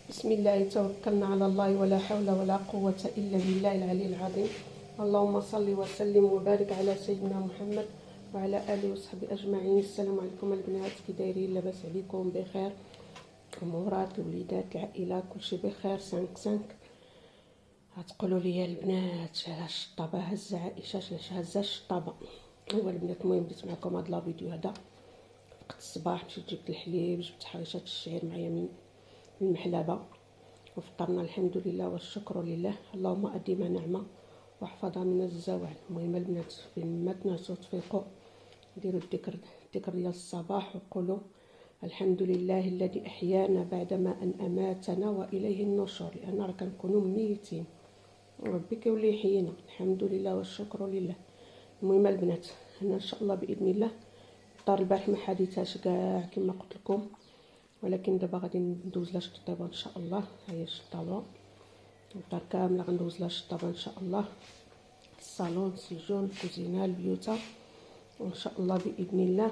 بسم الله توكلنا على الله ولا حول ولا قوة إلا بالله العلي العظيم. اللهم صل وسلم وبارك على سيدنا محمد وعلى آله وصحبه أجمعين. السلام عليكم البنات، كي دايرين؟ لاباس عليكم؟ بخير؟ أمورات الوليدات العائلة كلشي بخير؟ 5 غتقولوا لي البنات علاش الشطابة هزة عائشة، علاش هزة الشطابة؟ هو البنات المهم درت معكم هذا الفيديو هذا وقت الصباح. مشيت جبت الحليب، جبت حريشات الشعير معايا من المحلبة وفطرنا الحمد لله والشكر لله. اللهم أديم نعمة واحفظها من الزوال. المهم البنات فين ما تنعسوا تفيقوا ديروا الذكر ديال الصباح وقولوا الحمد لله الذي أحيانا بعدما أن أماتنا وإليه النشور، لأن راه كنكونوا ميتين وربي كيولي يحيينا. الحمد لله والشكر لله. المهم البنات أنا إن شاء الله بإذن الله الدار البارح ما حديتهاش كاع كما قلت لكم، ولكن دابا غادي ندوز لها الشطابه ان شاء الله. هي الشطابه الدار كامله غندوز لها الشطابه ان شاء الله، الصالون، السجون، الكوزينه، البيوته، وان شاء الله باذن الله.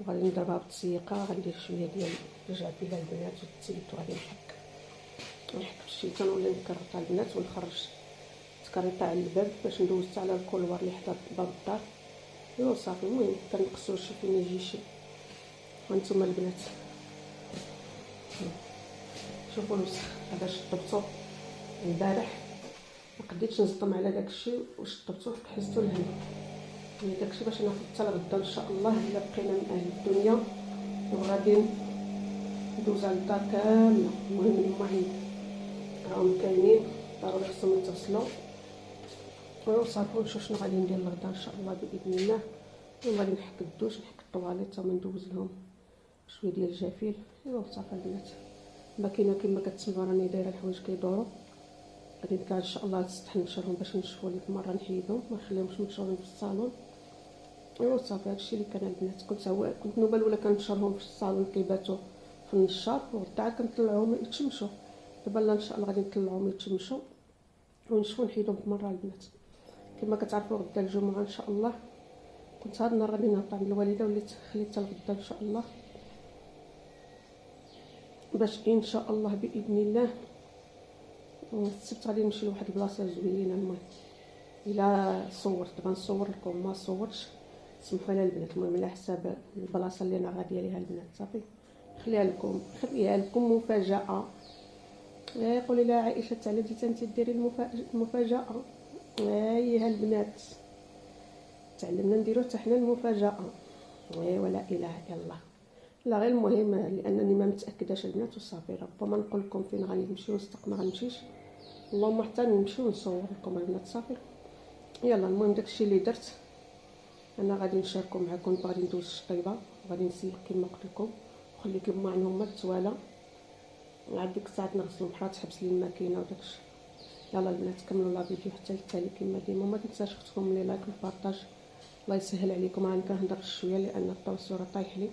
وغادي نضربها بالتسييقه، غندير شويه ديال رجع بها البنات والتيت، وغادي نحك بالشيطان ولا نكرطها البنات ونخرج تكريطه على الباب باش ندوز حتى على الكولوار اللي حدا باب الدار. ايوا صافي. المهم كنقصوا شي فين يجي شي. هانتوما البنات شوفوا الوسخ هذا شطبته البارح، ما قديتش نصدم على داكشي وشطبته حسيتو الهم. يعني داكشي باش ناخذ حتى لغدا ان شاء الله الا بقينا من اهل الدنيا، وغادي ندوز على الدار كامله. المهم الماعين راهم كاينين ضروري خصهم يتغسلوا وصافي. ونشوف شنو غادي ندير لغدا ان شاء الله باذن الله. وغادي نحك الدوش، نحك الطواليت، وندوز لهم شويه ديال الجافيل. ايوا صافي البنات ما كاينه كما كتسمعوا راني دايره الحوايج كيدوروا. غادي نطلع ان شاء الله للسطح نشرهم باش نشفوا لي مره نحيدهم ما نخليهمش منشورين في الصالون. ايوا صافي هادشي اللي كان البنات. كنت نوبه الاولى كنشرهم في الصالون كيباتوا في النشار، وغدا عاد كنطلعوهم يتشمشوا. دابا لا ان شاء الله غادي نطلعوهم يتشمشوا ونشفوا نحيدهم بمره البنات. كما كتعرفوا غدا الجمعه ان شاء الله. كنت هاد النهار غادي نهبط عند الوالده وليت خليتها لغدا ان شاء الله باش ان شاء الله باذن الله السبت غادي نمشي لواحد البلاصه زوينه. المهم الا صورت غنصور لكم، ما صورتش سمحوا لي البنات. المهم على حساب البلاصه اللي انا غاديه ليها البنات صافي خليها لكم مفاجاه. قولي لها عائشه تعلمتي انت ديري المفاجاه. هي البنات تعلمنا نديرو حتى حنا المفاجاه. ولا اله الا الله. لا غير المهم لانني ما متاكداش البنات وصافي. ربما نقول لكم فين غادي نمشي ونصدق ما غنمشيش. اللهم حتى نمشي ونصور لكم البنات صافي. يلا المهم داكشي اللي درت انا غادي نشاركو معكم. غادي ندوز الشطيبه وغادي نسيق كما قلت لكم، وخليت الماعن هما التواله. عاد ديك الساعه نغسلو بحال تحبس لي الماكينه وداكشي. يلا البنات كملوا لا فيديو حتى للتالي كما ديما. ما تنساش اختكم لي لايك والبارطاج، الله يسهل عليكم. راني كنهضر شويه لان التصويره طايح لي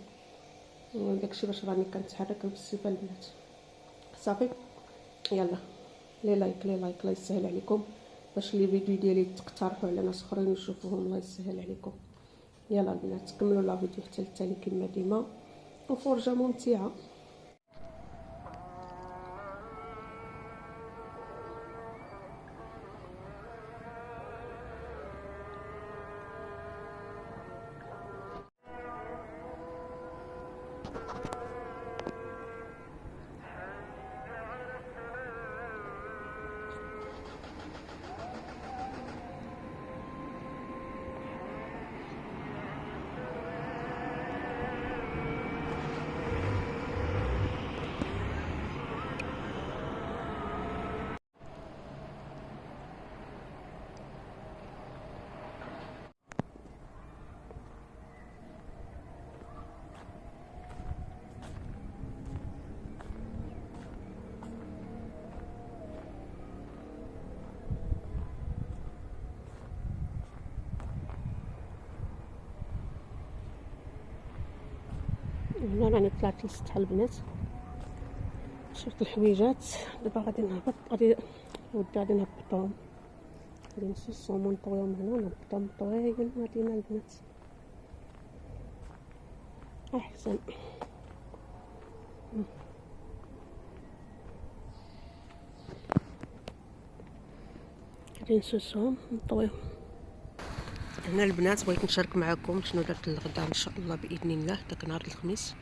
وداكشي باش راني كنتحرك بالسيفه البنات صافي. يلا لي لايك الله يسهل عليكم باش لي فيديو ديالي تقترحوا على ناس اخرين يشوفوهم، الله يسهل عليكم. يلا البنات كملوا لا فيديو حتى للتالي كما ديما وفرجه ممتعه. هنا راني طلعت للسطح البنات، شفت الحويجات. دابا غادي نهبط، غادي نهبطهم، غادي نصوصهم ونطويهم هنا ونهبطهم طويل مدينة البنات احسن. غادي نسوسهم نطويهم. هنا البنات بغيت نشارك معكم شنو درت للغدا ان شاء الله باذن الله. داك نهار الخميس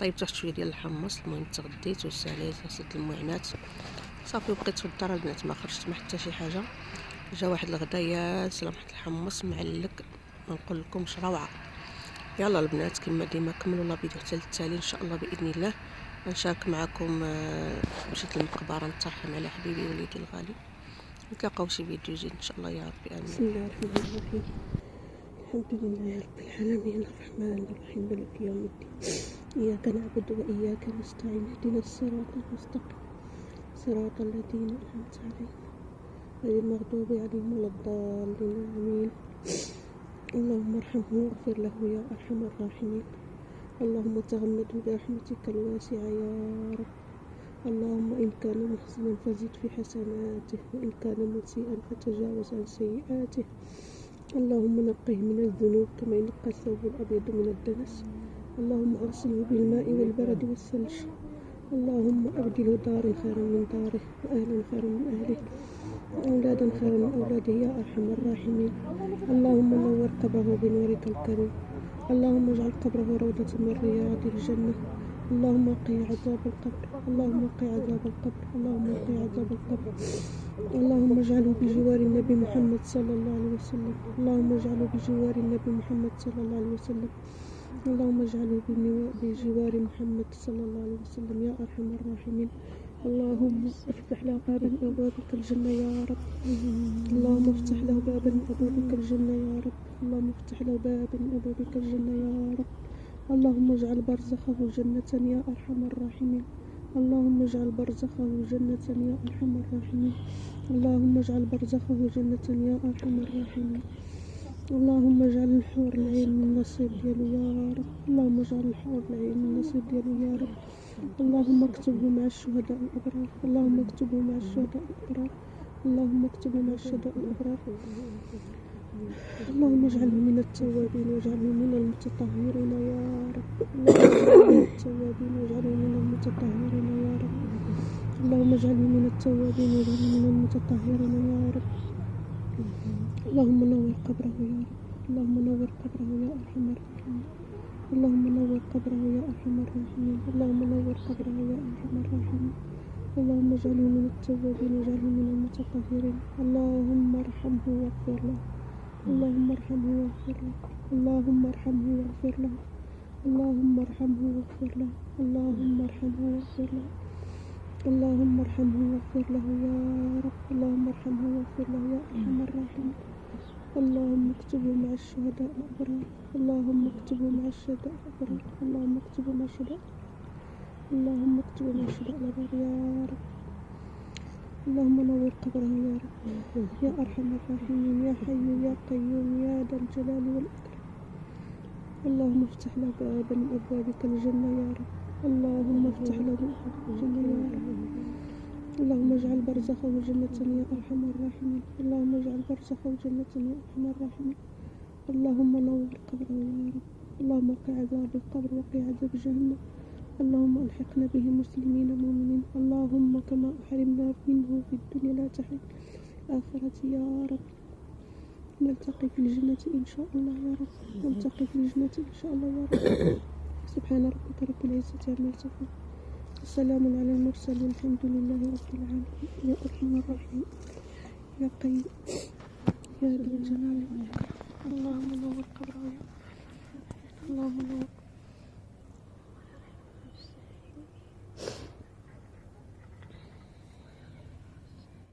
طيبت واحد شويه ديال الحمص، المهم تغديت وساليت غسلت المعينات صافي وبقيت في الدار البنات، ما خرجت ما حتى شي حاجه. جا واحد الغدا يا سلام، واحد الحمص معلك ما نقول لكمش روعه. يلا البنات كما ديما كملوا لا فيديو حتى للتالي ان شاء الله باذن الله. غنشارك معكم مشيت للمقبره نترحم على حبيبي وليدي الغالي. نتلاقاو شي فيديو جديد ان شاء الله يا ربي امين. بسم الله الرحمن الرحيم، الحمد لله رب العالمين الرحمن الرحيم مالك يوم الدين، اياك نعبد واياك نستعين، اهدنا الصراط المستقيم صراط الذين انعمت عليهم غير المغضوب عليهم ولا الضالين امين. اللهم ارحمه واغفر له يا ارحم الراحمين. اللهم تغمده برحمتك الواسعه يا رب. اللهم إن كان محسنا فزد في حسناته، وإن كان مسيئا فتجاوز عن سيئاته. اللهم نقه من الذنوب كما ينقى الثوب الأبيض من الدنس. اللهم أغسله بالماء والبرد والثلج. اللهم أبدله دارا خيرا من داره، وأهلا خيرا من أهله، وأولادا خيرا من أولاده يا أرحم الراحمين. اللهم نور قبره بنورك الكريم. اللهم اجعل قبره روضة من رياض الجنة. اللهم قي عذاب القبر، اللهم قي عذاب القبر، اللهم قي عذاب القبر. اللهم اجعله بجوار النبي محمد صلى الله عليه وسلم. اللهم اجعله بجوار النبي محمد صلى الله عليه وسلم. اللهم اجعله بجوار محمد صلى الله عليه وسلم يا أرحم الراحمين. اللهم افتح له بابا من أبوابك الجنة يا رب. اللهم افتح له بابا من أبوابك الجنة يا رب. اللهم افتح له بابا من أبوابك الجنة يا رب. اللهم اجعل برزخه جنة يا أرحم الراحمين. اللهم اجعل برزخه جنة يا أرحم الراحمين. اللهم اجعل برزخه جنة يا أرحم الراحمين. اللهم اجعل الحور العين من نصيب ديالو يا رب. اللهم اجعل الحور العين من نصيب ديالو يا رب. اللهم اكتبه مع الشهداء الأبرار. اللهم اكتبه مع الشهداء الأبرار. اللهم اكتبه مع الشهداء الأبرار. اللهم اجعله من التوابين واجعله من المتطهرين يا رب. اللهم اجعله من التوابين واجعله من المتطهرين يا رب. اللهم اجعله من التوابين واجعله من المتطهرين يا رب. اللهم نور قبره يا رب. اللهم نور قبره يا أرحم الراحمين. اللهم نور قبره يا أرحم الراحمين. اللهم نور قبره يا أرحم الراحمين. اللهم اجعله من التوابين واجعله من المتطهرين. اللهم ارحمه واغفر له. اللهم ارحمه واغفر له. اللهم ارحمه واغفر له. اللهم ارحمه واغفر له. اللهم ارحمه واغفر له. اللهم ارحمه واغفر له يا رب. اللهم ارحمه واغفر له يا ارحم الراحمين. اللهم اكتبه مع الشهداء الابرار. اللهم اكتبه مع الشهداء الابرار. اللهم اكتبه مع الشهداء. اللهم اكتبه مع الشهداء الابرار يا رب. اللهم نور قبره يا رب يا أرحم الراحمين يا حي يا قيوم يا ذا الجلال والإكرام. اللهم افتح له بابا من أبوابك الجنة يا رب. اللهم افتح له بابا الجنة يا رب. اللهم اجعل برزخه جنة يا أرحم الراحمين. اللهم اجعل برزخه جنة يا أرحم الراحمين. اللهم نور قبره يا رب. اللهم قي عذاب القبر وقي عذاب جهنم. اللهم ألحقنا به مسلمين مؤمنين. اللهم كما أحرمنا منه في الدنيا لا تحرم الآخرة يا رب. نلتقي في الجنة إن شاء الله يا رب. نلتقي في الجنة إن شاء الله يا رب. سبحان ربك رب العزة عما يصفون، وسلام على المرسلين، الحمد لله رب العالمين يا أرحم الراحمين يا قيوم يا ذا الجلال.